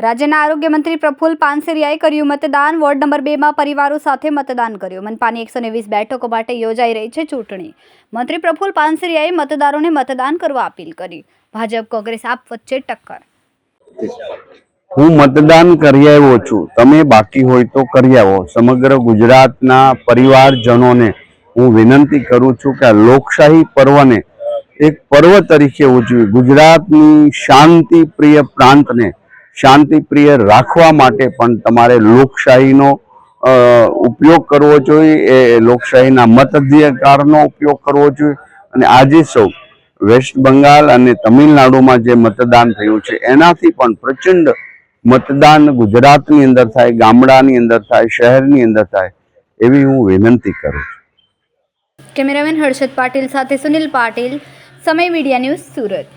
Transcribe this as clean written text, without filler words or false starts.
રાજ્યના આરોગ્ય મંત્રી પ્રફુલ્લ પાનસેરિયાએ કર્યું મતદાન। વોર્ડ નંબર 2 માં પરિવારો સાથે મતદાન કર્યું। મનપાની 120 બેઠકો માટે યોજાઈ રહી છે ચૂંટણી। મંત્રી પ્રફુલ્લ પાનસેરિયાએ મતદારોને મતદાન કરવા અપીલ કરી। ભાજપ કોંગ્રેસ આપ વચ્ચે ટક્કર। હું મતદાન કરી આવ્યો છું, તમે બાકી હોય તો કરી આવો। સમગ્ર ગુજરાતના પરિવારજનોને હું વિનંતી કરું છું કે આ લોકશાહી પર્વને એક પર્વ તરીકે ઉજવી ગુજરાતની શાંતિ પ્રિય પ્રાંતને શાંતિ પ્રિય રાખવા માટે પણ તમારે લોકશાહીનો ઉપયોગ કરવો જોઈએ। એ લોકશાહીના મતાધિકારનો ઉપયોગ કરવો જોઈએ। અને આજે સૌ વેસ્ટ બંગાળ અને તમિલનાડુમાં જે મતદાન થયું છે એનાથી પણ પ્રચંડ મતદાન ગુજરાતની અંદર થાય, ગામડાની અંદર થાય, શહેરની અંદર થાય એવી હું વિનંતી કરું છું। કેમેરામેન હર્ષદ પાટીલ સાથે સુનિલ પાટીલ, સમય મીડિયા ન્યૂઝ, સુરત।